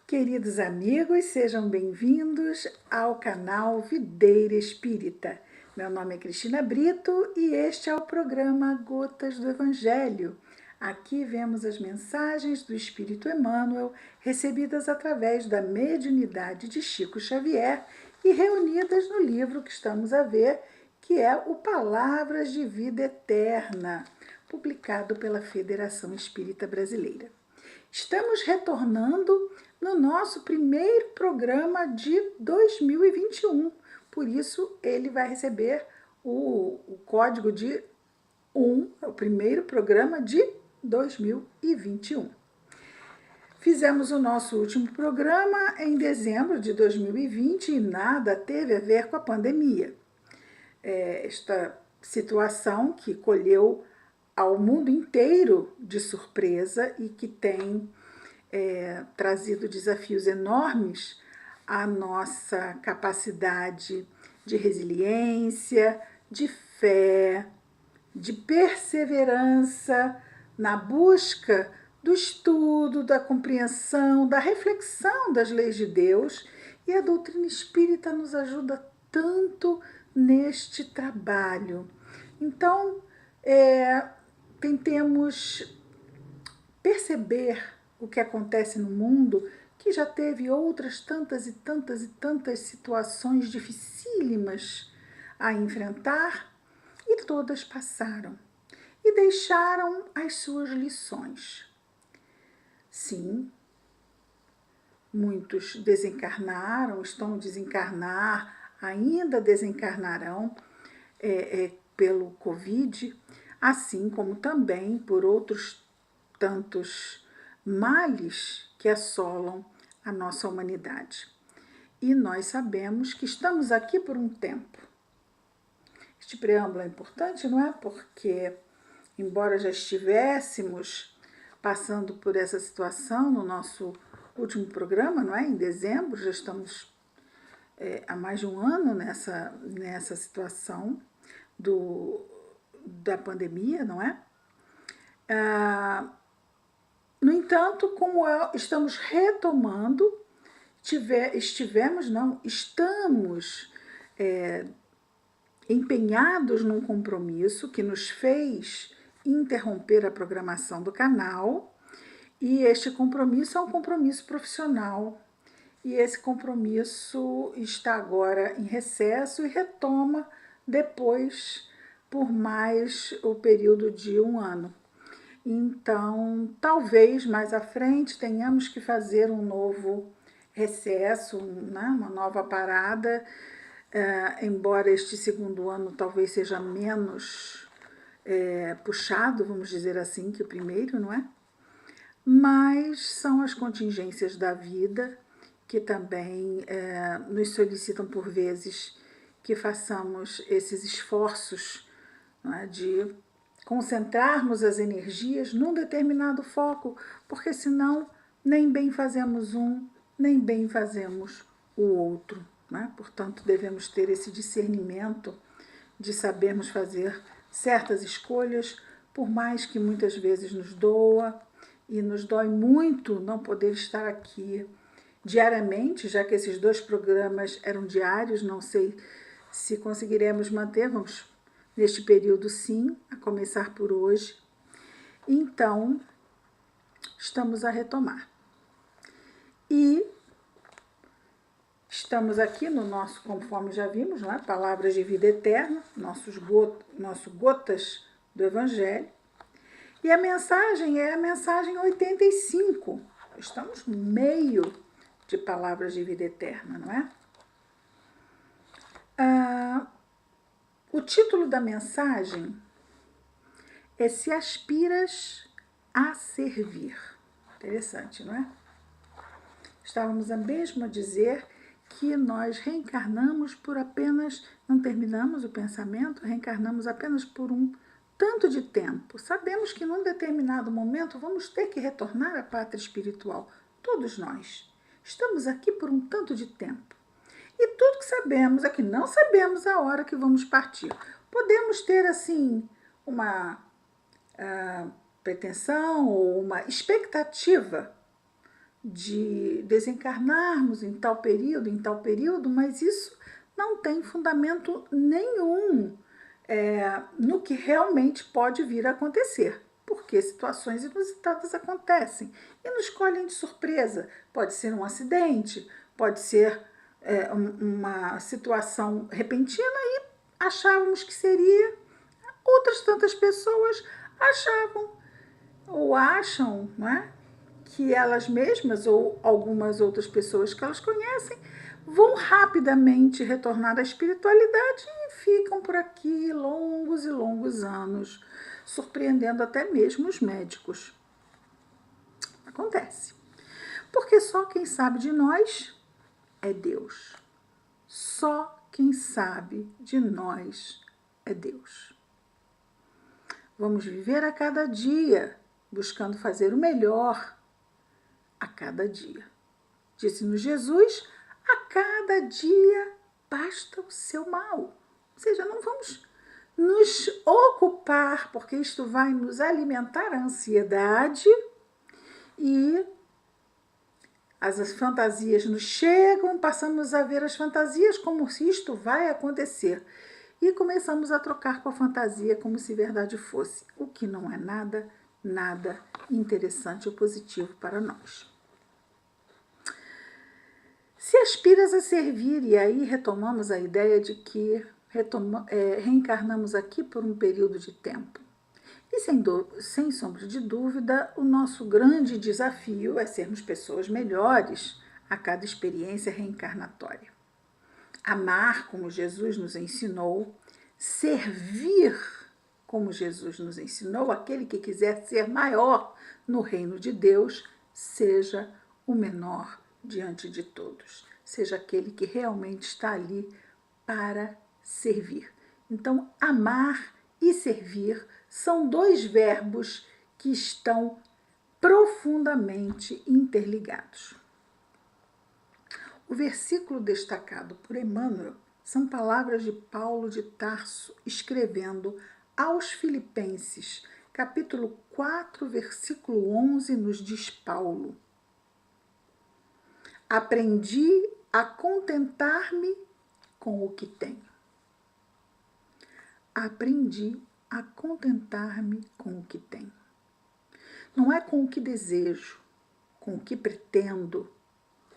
Queridos amigos, sejam bem-vindos ao canal Videira Espírita. Meu nome é Cristina Brito e este é o programa Gotas do Evangelho. Aqui vemos as mensagens do Espírito Emmanuel recebidas através da mediunidade de Chico Xavier e reunidas no livro que estamos a ver, que é o Palavras de Vida Eterna, publicado pela Federação Espírita Brasileira. Estamos retornando no nosso primeiro programa de 2021, por isso ele vai receber o código de 1, é o primeiro programa de 2021. Fizemos o nosso último programa em dezembro de 2020 e nada teve a ver com a pandemia. Esta situação que colheu ao mundo inteiro de surpresa e que tem trazido desafios enormes à nossa capacidade de resiliência, de fé, de perseverança na busca do estudo, da compreensão, da reflexão das leis de Deus, e a doutrina espírita nos ajuda tanto neste trabalho. Então, tentemos perceber o que acontece no mundo, que já teve outras tantas e tantas e tantas situações dificílimas a enfrentar, e todas passaram e deixaram as suas lições. Sim, muitos desencarnaram, estão a desencarnar, ainda desencarnarão pelo Covid, assim como também por outros tantos males que assolam a nossa humanidade. E nós sabemos que estamos aqui por um tempo. Este preâmbulo é importante, não é? Porque, embora já estivéssemos passando por essa situação no nosso último programa, não é? Em dezembro, já estamos há mais de um ano nessa situação da pandemia, não é? No entanto, como estamos retomando, estamos empenhados num compromisso que nos fez interromper a programação do canal, e este compromisso é um compromisso profissional, e esse compromisso está agora em recesso e retoma depois por mais o período de um ano. Então, talvez mais à frente tenhamos que fazer um novo recesso, né? Uma nova parada, embora este segundo ano talvez seja menos puxado, vamos dizer assim, que o primeiro, não é? Mas são as contingências da vida que também nos solicitam por vezes que façamos esses esforços, não é? De concentrarmos as energias num determinado foco, porque senão nem bem fazemos um, nem bem fazemos o outro, né? Portanto, devemos ter esse discernimento de sabermos fazer certas escolhas, por mais que muitas vezes nos doa, e nos dói muito não poder estar aqui diariamente, já que esses 2 programas eram diários, não sei se conseguiremos manter, vamos neste período sim, a começar por hoje. Então, estamos a retomar. E estamos aqui no nosso, conforme já vimos, não é? Palavras de Vida Eterna, nosso Gotas do Evangelho. E a mensagem é a mensagem 85. Estamos no meio de Palavras de Vida Eterna, não é? O título da mensagem é Se Aspiras a Servir. Interessante, não é? Estávamos mesmo a dizer que nós reencarnamos por apenas, não terminamos o pensamento, reencarnamos apenas por um tanto de tempo. Sabemos que num determinado momento vamos ter que retornar à pátria espiritual. Todos nós estamos aqui por um tanto de tempo. E tudo que sabemos é que não sabemos a hora que vamos partir. Podemos ter, assim, uma pretensão ou uma expectativa de desencarnarmos em tal período, mas isso não tem fundamento nenhum no que realmente pode vir a acontecer, porque situações inusitadas acontecem e nos colhem de surpresa. Pode ser um acidente, pode ser uma situação repentina e achávamos que seria, outras tantas pessoas achavam ou acham, não é, que elas mesmas ou algumas outras pessoas que elas conhecem vão rapidamente retornar à espiritualidade e ficam por aqui longos e longos anos, surpreendendo até mesmo os médicos. Acontece. Porque só quem sabe de nós é Deus. Só quem sabe de nós é Deus. Vamos viver a cada dia, buscando fazer o melhor a cada dia. Disse-nos Jesus, a cada dia basta o seu mal. Ou seja, não vamos nos ocupar, porque isto vai nos alimentar a ansiedade e as fantasias nos chegam, passamos a ver as fantasias como se isto vai acontecer. E começamos a trocar com a fantasia como se verdade fosse, o que não é nada interessante ou positivo para nós. Se aspiras a servir, e aí retomamos a ideia de que reencarnamos aqui por um período de tempo. E sem sombra de dúvida, o nosso grande desafio é sermos pessoas melhores a cada experiência reencarnatória. Amar como Jesus nos ensinou, servir como Jesus nos ensinou, aquele que quiser ser maior no reino de Deus, seja o menor diante de todos, seja aquele que realmente está ali para servir. Então, amar e servir são dois verbos que estão profundamente interligados. O versículo destacado por Emmanuel são palavras de Paulo de Tarso escrevendo aos Filipenses, capítulo 4, versículo 11, nos diz Paulo: aprendi a contentar-me com o que tenho. Aprendi a contentar-me com o que tenho. Não é com o que desejo, com o que pretendo,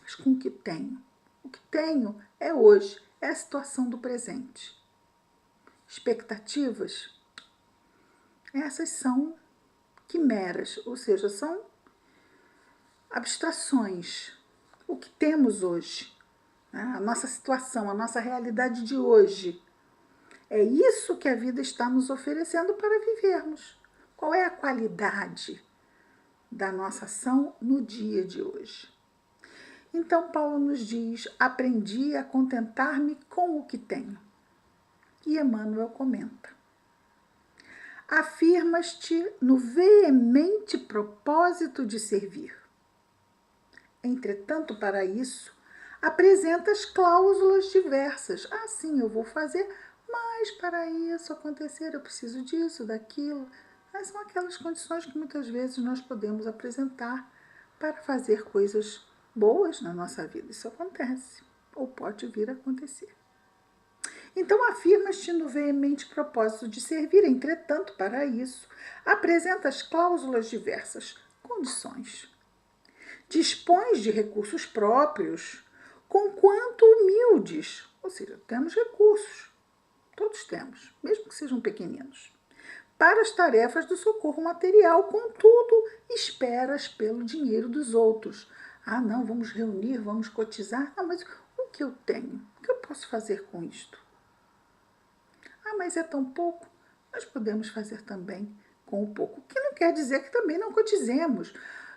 mas com o que tenho. O que tenho é hoje, é a situação do presente. Expectativas, essas são quimeras, ou seja, são abstrações. O que temos hoje, né? A nossa situação, a nossa realidade de hoje. É isso que a vida está nos oferecendo para vivermos. Qual é a qualidade da nossa ação no dia de hoje? Então, Paulo nos diz, aprendi a contentar-me com o que tenho. E Emmanuel comenta: afirmas-te no veemente propósito de servir. Entretanto, para isso, apresentas cláusulas diversas. Ah, sim, eu vou fazer, mas para isso acontecer eu preciso disso, daquilo. Mas são aquelas condições que muitas vezes nós podemos apresentar para fazer coisas boas na nossa vida. Isso acontece, ou pode vir a acontecer. Então, afirmas-te no veemente propósito de servir, entretanto, para isso, apresentas cláusulas diversas, condições. Dispões de recursos próprios, conquanto humildes, ou seja, temos recursos, todos temos, mesmo que sejam pequeninos, para as tarefas do socorro material, contudo, esperas pelo dinheiro dos outros. Ah, não, vamos reunir, vamos cotizar. Ah, mas o que eu tenho? O que eu posso fazer com isto? Ah, mas é tão pouco. Nós podemos fazer também com o pouco, que não quer dizer que também não cotizemos,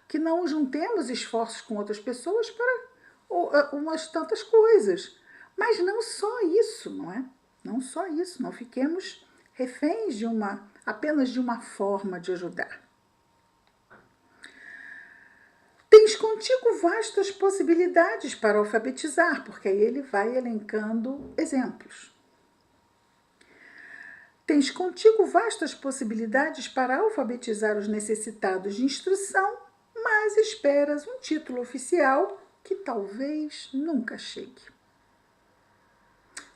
que não juntemos esforços com outras pessoas para umas tantas coisas. Mas não só isso, não é? Não só isso, não fiquemos reféns apenas de uma forma de ajudar. Tens contigo vastas possibilidades para alfabetizar, porque aí ele vai elencando exemplos. Tens contigo vastas possibilidades para alfabetizar os necessitados de instrução, mas às esperas um título oficial que talvez nunca chegue.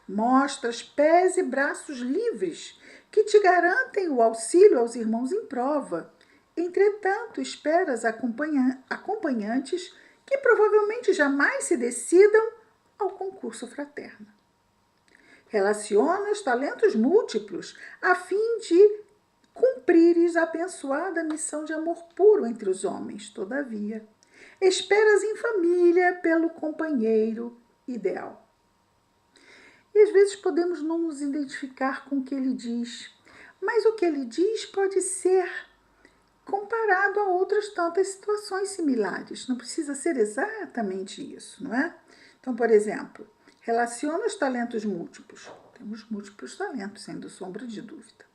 Mostras pés e braços livres que te garantem o auxílio aos irmãos em prova. Entretanto, esperas acompanhantes que provavelmente jamais se decidam ao concurso fraterno. Relacionas talentos múltiplos a fim de cumprires a abençoada missão de amor puro entre os homens. Todavia, esperas em família pelo companheiro ideal. E às vezes podemos não nos identificar com o que ele diz, mas o que ele diz pode ser comparado a outras tantas situações similares. Não precisa ser exatamente isso, não é? Então, por exemplo, relaciona os talentos múltiplos. Temos múltiplos talentos, sem sombra de dúvida,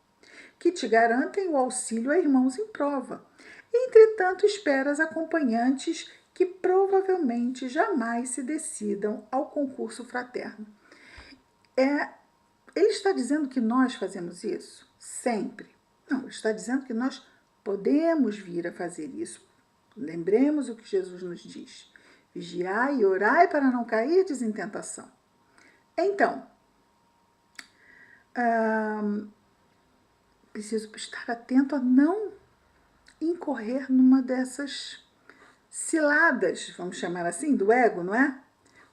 que te garantem o auxílio a irmãos em prova. Entretanto, esperas acompanhantes que provavelmente jamais se decidam ao concurso fraterno. Ele está dizendo que nós fazemos isso sempre? Não, ele está dizendo que nós podemos vir a fazer isso. Lembremos o que Jesus nos diz. Vigiai e orai para não cairdes em tentação. Então, preciso estar atento a não incorrer numa dessas ciladas, vamos chamar assim, do ego, não é?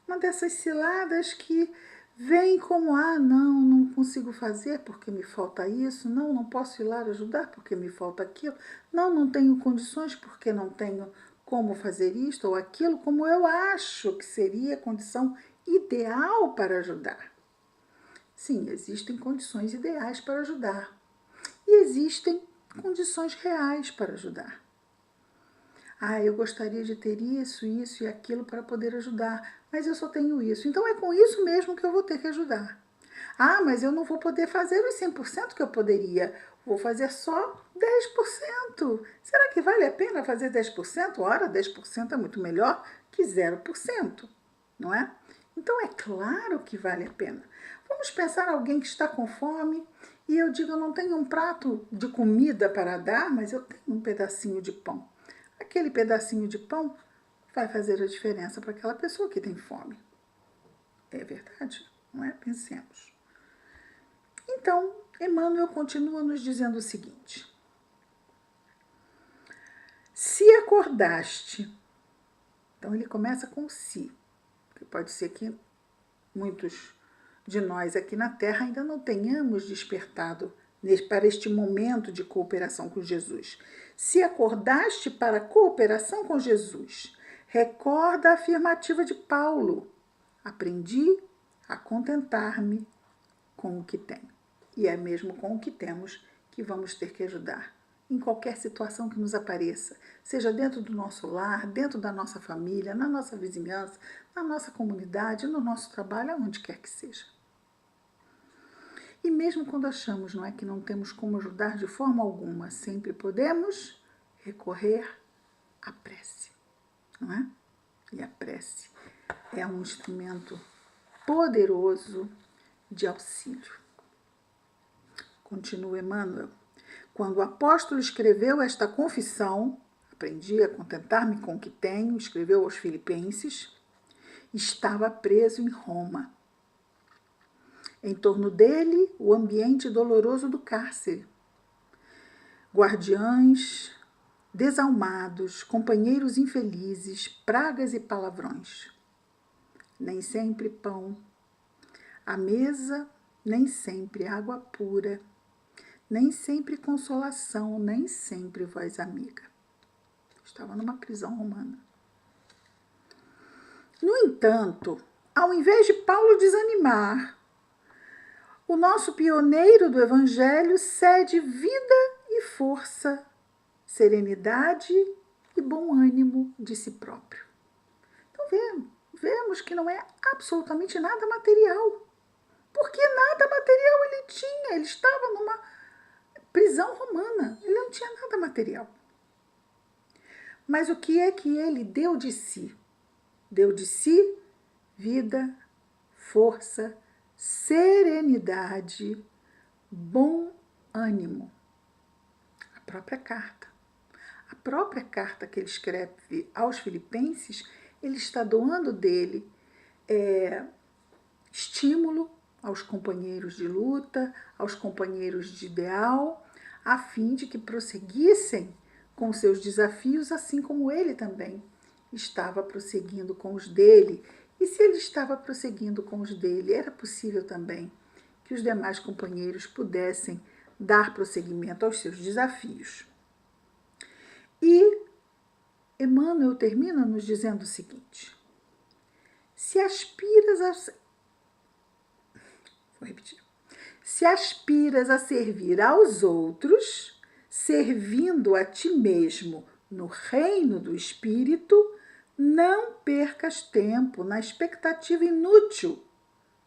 Uma dessas ciladas que vem como, não consigo fazer porque me falta isso, não posso ir lá ajudar porque me falta aquilo, não tenho condições porque não tenho como fazer isto ou aquilo, como eu acho que seria a condição ideal para ajudar. Sim, existem condições ideais para ajudar e existem condições reais para ajudar. Eu gostaria de ter isso e aquilo para poder ajudar, mas eu só tenho isso. Então é com isso mesmo que eu vou ter que ajudar. Mas eu não vou poder fazer os 100% que eu poderia. Vou fazer só 10%. Será que vale a pena fazer 10%? Ora, 10% é muito melhor que 0%, não é? Então é claro que vale a pena. Vamos pensar em alguém que está com fome e eu digo, eu não tenho um prato de comida para dar, mas eu tenho um pedacinho de pão. Aquele pedacinho de pão vai fazer a diferença para aquela pessoa que tem fome. É verdade? Não é? Pensemos. Então, Emmanuel continua nos dizendo o seguinte. Se acordaste, então ele começa com si, que pode ser que muitos de nós aqui na Terra ainda não tenhamos despertado para este momento de cooperação com Jesus. Se acordaste para a cooperação com Jesus, recorda a afirmativa de Paulo. Aprendi a contentar-me com o que tenho. E é mesmo com o que temos que vamos ter que ajudar. Em qualquer situação que nos apareça, seja dentro do nosso lar, dentro da nossa família, na nossa vizinhança, na nossa comunidade, no nosso trabalho, aonde quer que seja. E mesmo quando achamos, não é, que não temos como ajudar de forma alguma, sempre podemos recorrer à prece, não é? E a prece é um instrumento poderoso de auxílio. Continua Emmanuel. Quando o apóstolo escreveu esta confissão, aprendi a contentar-me com o que tenho, escreveu aos Filipenses, estava preso em Roma. Em torno dele, o ambiente doloroso do cárcere. Guardiães desalmados, companheiros infelizes, pragas e palavrões. Nem sempre pão. À mesa, nem sempre água pura. Nem sempre consolação, nem sempre voz amiga. Estava numa prisão romana. No entanto, ao invés de Paulo desanimar, o nosso pioneiro do Evangelho cede vida e força, serenidade e bom ânimo de si próprio. Então vemos que não é absolutamente nada material. Porque nada material ele tinha. Ele estava numa prisão romana. Ele não tinha nada material. Mas o que é que ele deu de si? Deu de si vida, força, serenidade, bom ânimo. A própria carta, a própria carta que ele escreve aos Filipenses, ele está doando dele estímulo aos companheiros de luta, aos companheiros de ideal, a fim de que prosseguissem com seus desafios, assim como ele também estava prosseguindo com os dele. E se ele estava prosseguindo com os dele, era possível também que os demais companheiros pudessem dar prosseguimento aos seus desafios. E Emmanuel termina nos dizendo o seguinte: se aspiras a servir aos outros, servindo a ti mesmo no reino do Espírito, não percas tempo na expectativa inútil.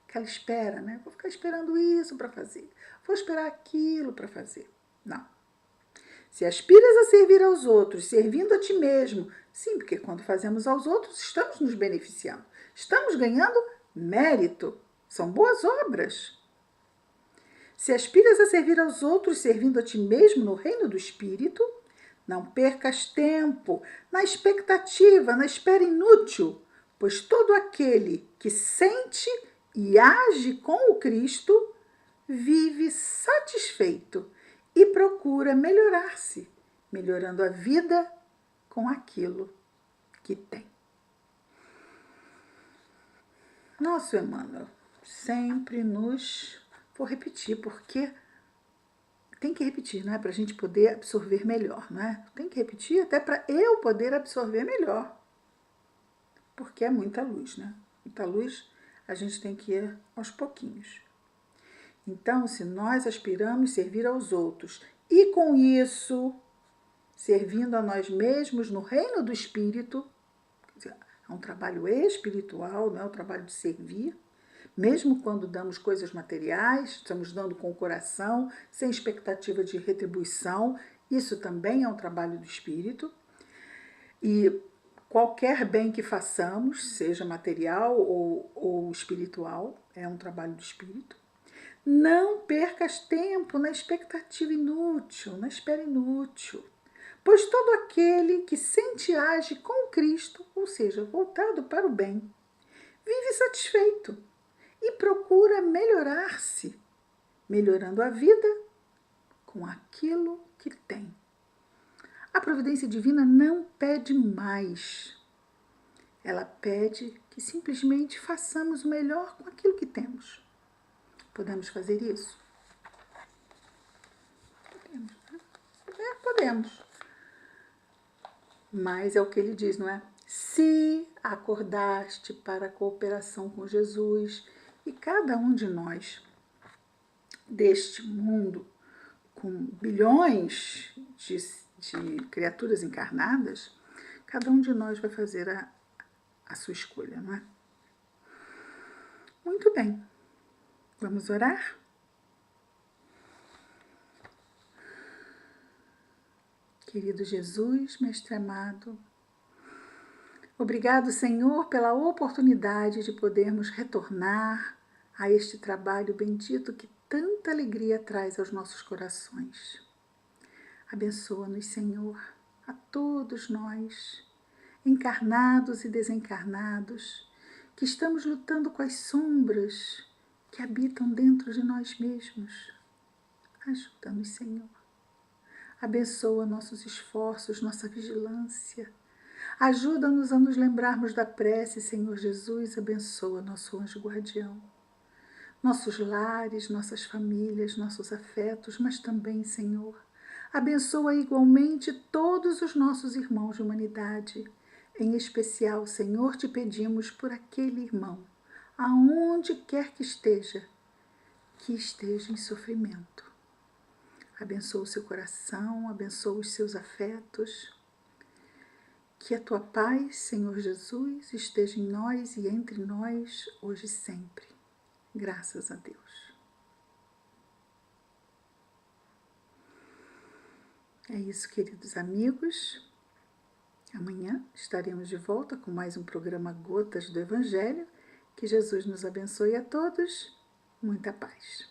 Aquela espera, né? Vou ficar esperando isso para fazer, vou esperar aquilo para fazer. Não. Se aspiras a servir aos outros, servindo a ti mesmo, sim, porque quando fazemos aos outros, estamos nos beneficiando, estamos ganhando mérito, são boas obras. Se aspiras a servir aos outros, servindo a ti mesmo no reino do Espírito, não percas tempo na expectativa, na espera inútil, pois todo aquele que sente e age com o Cristo vive satisfeito e procura melhorar-se, melhorando a vida com aquilo que tem. Nosso Emmanuel sempre vou repetir, porque tem que repetir, não é? Para a gente poder absorver melhor, não é? Tem que repetir até para eu poder absorver melhor, porque é muita luz, né? Muita luz, a gente tem que ir aos pouquinhos. Então, se nós aspiramos servir aos outros e com isso servindo a nós mesmos no reino do Espírito, é um trabalho espiritual, não é o trabalho de servir, mesmo quando damos coisas materiais, estamos dando com o coração, sem expectativa de retribuição, isso também é um trabalho do Espírito. E qualquer bem que façamos, seja material ou espiritual, é um trabalho do Espírito. Não percas tempo na expectativa inútil, na espera inútil, pois todo aquele que sente e age com Cristo, ou seja, voltado para o bem, vive satisfeito e procura melhorar-se, melhorando a vida com aquilo que tem. A providência divina não pede mais. Ela pede que simplesmente façamos o melhor com aquilo que temos. Podemos fazer isso? Podemos, né? Podemos. Mas é o que ele diz, não é? Se acordaste para a cooperação com Jesus, e cada um de nós, deste mundo, com bilhões de criaturas encarnadas, cada um de nós vai fazer a sua escolha, não é? Muito bem. Vamos orar? Querido Jesus, Mestre amado, obrigado, Senhor, pela oportunidade de podermos retornar a este trabalho bendito que tanta alegria traz aos nossos corações. Abençoa-nos, Senhor, a todos nós, encarnados e desencarnados, que estamos lutando com as sombras que habitam dentro de nós mesmos. Ajuda-nos, Senhor. Abençoa nossos esforços, nossa vigilância. Ajuda-nos a nos lembrarmos da prece, Senhor Jesus, abençoa nosso anjo guardião. Nossos lares, nossas famílias, nossos afetos, mas também, Senhor, abençoa igualmente todos os nossos irmãos de humanidade. Em especial, Senhor, te pedimos por aquele irmão, aonde quer que esteja em sofrimento. Abençoa o seu coração, abençoa os seus afetos. Que a tua paz, Senhor Jesus, esteja em nós e entre nós, hoje e sempre. Graças a Deus. É isso, queridos amigos. Amanhã estaremos de volta com mais um programa Gotas do Evangelho. Que Jesus nos abençoe a todos. Muita paz.